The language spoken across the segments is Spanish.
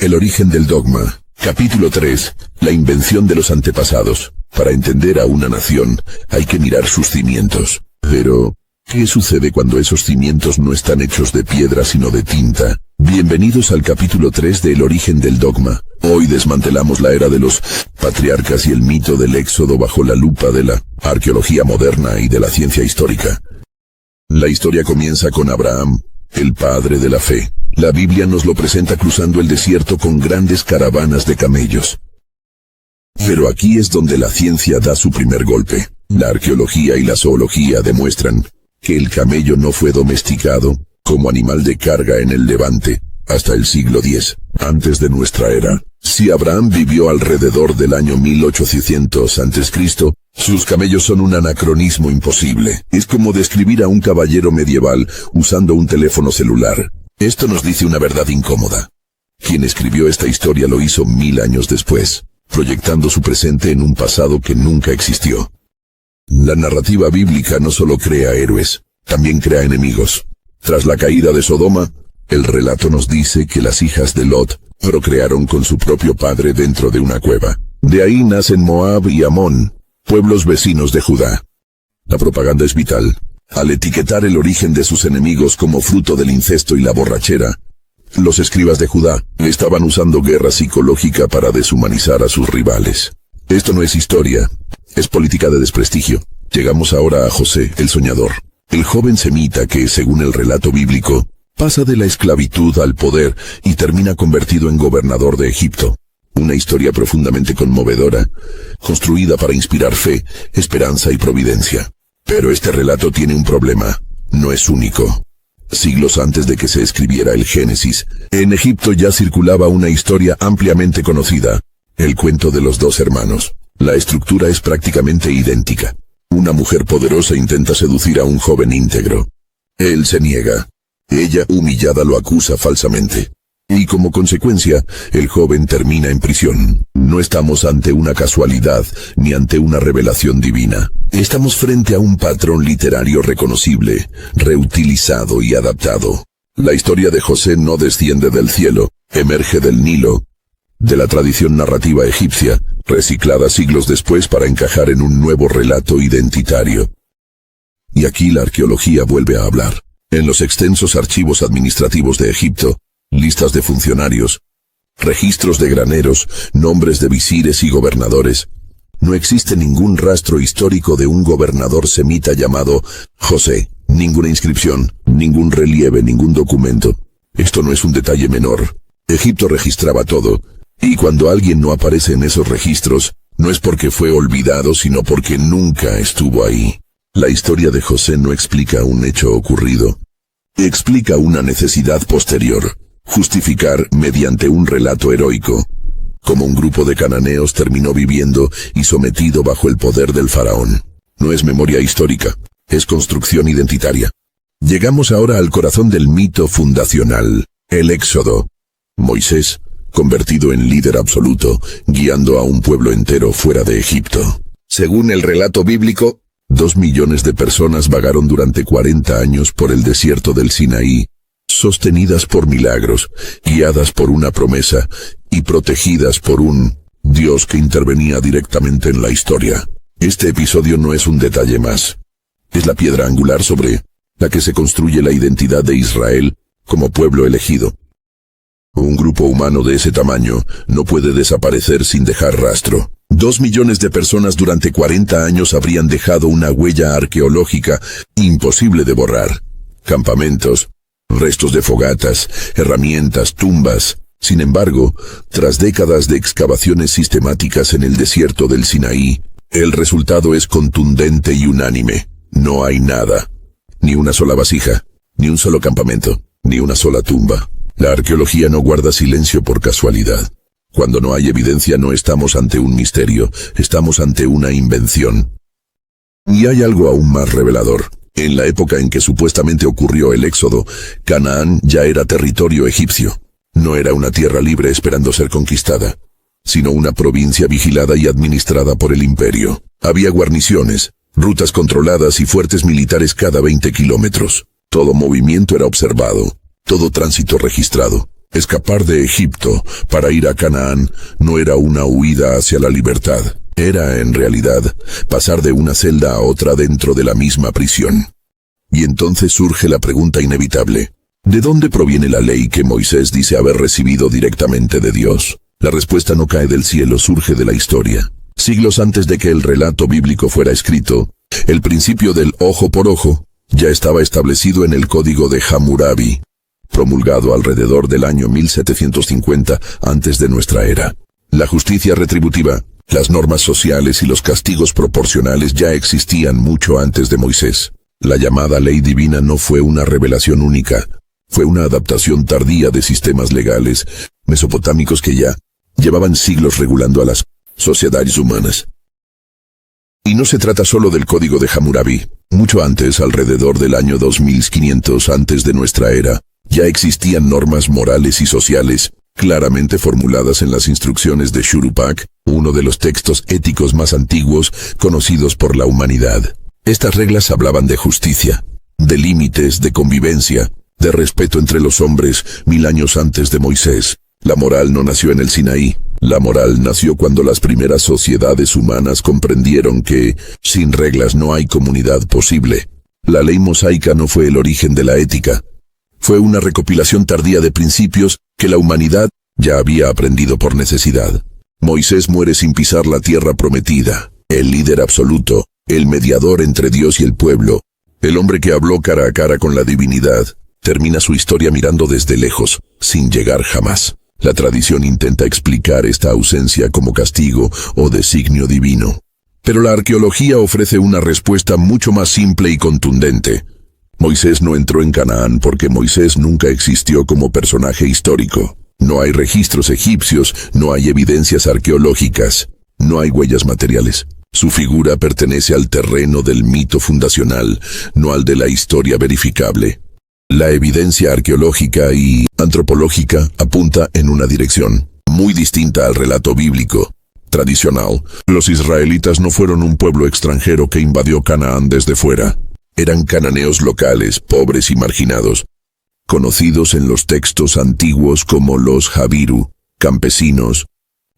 El origen del dogma. Capítulo 3. La invención de los antepasados. Para entender a una nación, hay que mirar sus cimientos. Pero, ¿qué sucede cuando esos cimientos no están hechos de piedra sino de tinta? Bienvenidos al capítulo 3 de El origen del dogma. Hoy desmantelamos la era de los patriarcas y el mito del éxodo bajo la lupa de la arqueología moderna y de la ciencia histórica. La historia comienza con Abraham, el padre de la fe. La Biblia nos lo presenta cruzando el desierto con grandes caravanas de camellos. Pero aquí es donde la ciencia da su primer golpe. La arqueología y la zoología demuestran que el camello no fue domesticado como animal de carga en el Levante hasta el siglo X, antes de nuestra era. Si Abraham vivió alrededor del año 1800 a.C., sus camellos son un anacronismo imposible. Es como describir a un caballero medieval usando un teléfono celular. Esto nos dice una verdad incómoda. Quien escribió esta historia lo hizo 1000 años después, proyectando su presente en un pasado que nunca existió. La narrativa bíblica no solo crea héroes, también crea enemigos. Tras la caída de Sodoma, el relato nos dice que las hijas de Lot procrearon con su propio padre dentro de una cueva. De ahí nacen Moab y Amón, pueblos vecinos de Judá. La propaganda es vital. Al etiquetar el origen de sus enemigos como fruto del incesto y la borrachera, los escribas de Judá estaban usando guerra psicológica para deshumanizar a sus rivales. Esto no es historia, es política de desprestigio. Llegamos ahora a José, el soñador, el joven semita que, según el relato bíblico, pasa de la esclavitud al poder y termina convertido en gobernador de Egipto. Una historia profundamente conmovedora, construida para inspirar fe, esperanza y providencia. Pero este relato tiene un problema. No es único. Siglos antes de que se escribiera el Génesis, en Egipto ya circulaba una historia ampliamente conocida, el cuento de los dos hermanos. La estructura es prácticamente idéntica. Una mujer poderosa intenta seducir a un joven íntegro. Él se niega. Ella, humillada, lo acusa falsamente. Y como consecuencia, el joven termina en prisión. No estamos ante una casualidad, ni ante una revelación divina. Estamos frente a un patrón literario reconocible, reutilizado y adaptado. La historia de José no desciende del cielo, emerge del Nilo, de la tradición narrativa egipcia, reciclada siglos después para encajar en un nuevo relato identitario. Y aquí la arqueología vuelve a hablar. En los extensos archivos administrativos de Egipto, listas de funcionarios, registros de graneros, nombres de visires y gobernadores, no existe ningún rastro histórico de un gobernador semita llamado José, ninguna inscripción, ningún relieve, ningún documento. Esto no es un detalle menor. Egipto registraba todo, y cuando alguien no aparece en esos registros, no es porque fue olvidado, sino porque nunca estuvo ahí. La historia de José no explica un hecho ocurrido. Explica una necesidad posterior, justificar mediante un relato heroico, como un grupo de cananeos terminó viviendo y sometido bajo el poder del faraón. No es memoria histórica, es construcción identitaria. Llegamos ahora al corazón del mito fundacional, el Éxodo. Moisés, convertido en líder absoluto, guiando a un pueblo entero fuera de Egipto. Según el relato bíblico, 2 millones de personas vagaron durante 40 años por el desierto del Sinaí, sostenidas por milagros, guiadas por una promesa y protegidas por un Dios que intervenía directamente en la historia. Este episodio no es un detalle más. Es la piedra angular sobre la que se construye la identidad de Israel como pueblo elegido. Un grupo humano de ese tamaño no puede desaparecer sin dejar rastro. 2 millones de personas durante 40 años habrían dejado una huella arqueológica imposible de borrar. Campamentos, restos de fogatas, herramientas, tumbas. Sin embargo, tras décadas de excavaciones sistemáticas en el desierto del Sinaí, el resultado es contundente y unánime. No hay nada. Ni una sola vasija, ni un solo campamento, ni una sola tumba. La arqueología no guarda silencio por casualidad. Cuando no hay evidencia no estamos ante un misterio, estamos ante una invención. Y hay algo aún más revelador. En la época en que supuestamente ocurrió el Éxodo, Canaán ya era territorio egipcio. No era una tierra libre esperando ser conquistada, sino una provincia vigilada y administrada por el imperio. Había guarniciones, rutas controladas y fuertes militares cada 20 kilómetros. Todo movimiento era observado, todo tránsito registrado. Escapar de Egipto para ir a Canaán no era una huida hacia la libertad. Era, en realidad, pasar de una celda a otra dentro de la misma prisión. Y entonces surge la pregunta inevitable: ¿de dónde proviene la ley que Moisés dice haber recibido directamente de Dios? La respuesta no cae del cielo, surge de la historia. Siglos antes de que el relato bíblico fuera escrito, el principio del ojo por ojo ya estaba establecido en el Código de Hammurabi, promulgado alrededor del año 1750 antes de nuestra era. La justicia retributiva, las normas sociales y los castigos proporcionales ya existían mucho antes de Moisés. La llamada ley divina no fue una revelación única, fue una adaptación tardía de sistemas legales mesopotámicos que ya llevaban siglos regulando a las sociedades humanas. Y no se trata solo del Código de Hammurabi. Mucho antes, alrededor del año 2500 antes de nuestra era, ya existían normas morales y sociales, claramente formuladas en las instrucciones de Shurupak, uno de los textos éticos más antiguos conocidos por la humanidad. Estas reglas hablaban de justicia, de límites, de convivencia, de respeto entre los hombres 1000 años antes de Moisés. La moral no nació en el Sinaí. La moral nació cuando las primeras sociedades humanas comprendieron que, sin reglas no hay comunidad posible. La ley mosaica no fue el origen de la ética. Fue una recopilación tardía de principios que la humanidad ya había aprendido por necesidad. Moisés muere sin pisar la tierra prometida, el líder absoluto, el mediador entre Dios y el pueblo, el hombre que habló cara a cara con la divinidad, termina su historia mirando desde lejos, sin llegar jamás. La tradición intenta explicar esta ausencia como castigo o designio divino. Pero la arqueología ofrece una respuesta mucho más simple y contundente. Moisés no entró en Canaán porque Moisés nunca existió como personaje histórico. No hay registros egipcios, no hay evidencias arqueológicas, no hay huellas materiales. Su figura pertenece al terreno del mito fundacional, no al de la historia verificable. La evidencia arqueológica y antropológica apunta en una dirección muy distinta al relato bíblico tradicional. Los israelitas no fueron un pueblo extranjero que invadió Canaán desde fuera. Eran cananeos locales, pobres y marginados, conocidos en los textos antiguos como los Jabiru, campesinos,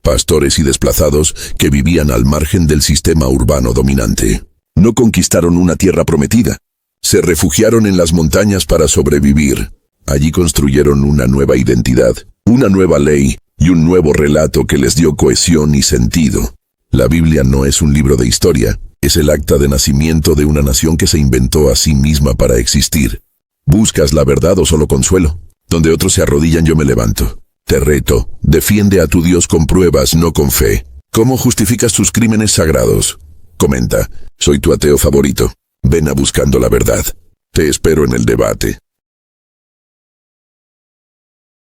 pastores y desplazados que vivían al margen del sistema urbano dominante. No conquistaron una tierra prometida. Se refugiaron en las montañas para sobrevivir. Allí construyeron una nueva identidad, una nueva ley y un nuevo relato que les dio cohesión y sentido. La Biblia no es un libro de historia, es el acta de nacimiento de una nación que se inventó a sí misma para existir. ¿Buscas la verdad o solo consuelo? Donde otros se arrodillan yo me levanto. Te reto, defiende a tu Dios con pruebas, no con fe. ¿Cómo justificas tus crímenes sagrados? Comenta, soy tu ateo favorito. Ven a Buscando la Verdad. Te espero en el debate.